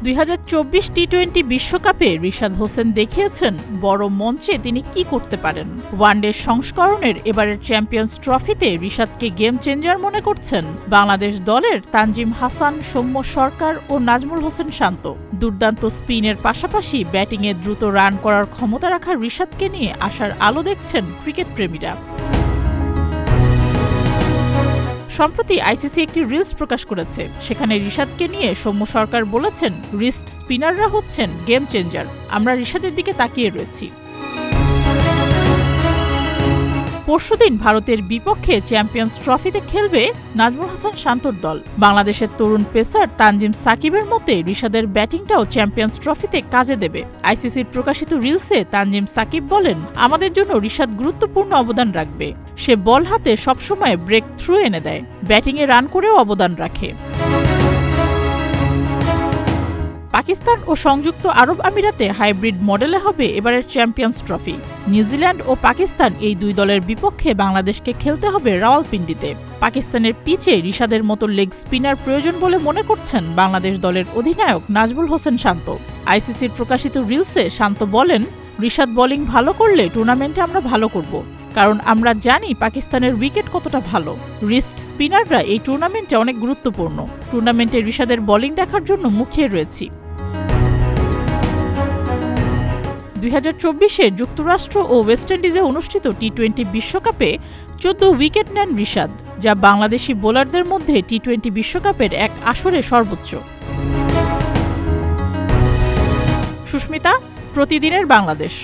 2024 টি-20 বিশ্বকাপে রিশাদ হোসেন দেখিয়েছেন বড় মঞ্চে তিনি কি করতে পারেন। ওয়ানডে সংস্করণের এবারের চ্যাম্পিয়ন্স ট্রফিতে রিশাদকে গেম চেঞ্জার মনে করছেন বাংলাদেশ দলের তানজিম হাসান, সৌম্য সরকার ও নাজমুল হোসেন শান্ত। দুর্দান্ত স্পিনের পাশাপাশি ব্যাটিংয়ে দ্রুত রান করার ক্ষমতা রাখা রিশাদকে নিয়ে আশার আলো দেখছেন ক্রিকেট প্রেমীরা। সম্প্রতি আইসিসি একটি রিলস প্রকাশ করেছে। সেখানে রিশাদকে নিয়ে সৌম্য সরকার বলেছেন, রিস্ট স্পিনাররা হচ্ছেন গেম চেঞ্জার, আমরা রিশাদের দিকে তাকিয়ে রয়েছি। পরশুদিন ভারতের বিপক্ষে চ্যাম্পিয়ন্স ট্রফিতে খেলবে নাজমুল হাসান শান্তর দল। বাংলাদেশের তরুণ পেসার তানজিম সাকিবের মতে রিশাদের ব্যাটিংটাও চ্যাম্পিয়ন্স ট্রফিতে কাজে দেবে। আইসিসির প্রকাশিত রিলসে তানজিম সাকিব বলেন, আমাদের জন্য রিশাদ গুরুত্বপূর্ণ অবদান রাখবে। সে বল হাতে সবসময় ব্রেক থ্রু এনে দেয়, ব্যাটিংয়ে রান করেও অবদান রাখে। পাকিস্তান ও সংযুক্ত আরব আমিরাতে হাইব্রিড মডেলে হবে এবারের চ্যাম্পিয়ন্স ট্রফি। নিউজিল্যান্ড ও পাকিস্তান এই দুই দলের বিপক্ষে বাংলাদেশকে খেলতে হবে রাওয়ালপিন্ডিতে। পাকিস্তানের পিচে রিশাদের মতো লেগ স্পিনার প্রয়োজন বলে মনে করছেন বাংলাদেশ দলের অধিনায়ক নাজমুল হোসেন শান্ত। আইসিসির প্রকাশিত রিলসে শান্ত বলেন, রিশাদ বোলিং ভালো করলে টুর্নামেন্টে আমরা ভালো করব, কারণ আমরা জানি পাকিস্তানের উইকেট কতটা ভালো। রিস্ট স্পিনাররা এই টুর্নামেন্টে অনেক গুরুত্বপূর্ণ। টুর্নামেন্টে রিশাদের বোলিং দেখার জন্য মুখিয়ে রয়েছি। 2024-এ যুক্তরাষ্ট্র ও ওয়েস্ট ইন্ডিজে অনুষ্ঠিত টি-20 বিশ্বকাপে 14 উইকেট নেন রিশাদ, যা বাংলাদেশি বোলারদের মধ্যে টি-20 বিশ্বকাপের এক আসরে সর্বোচ্চ। সুস্মিতা, প্রতিদিনের বাংলাদেশ।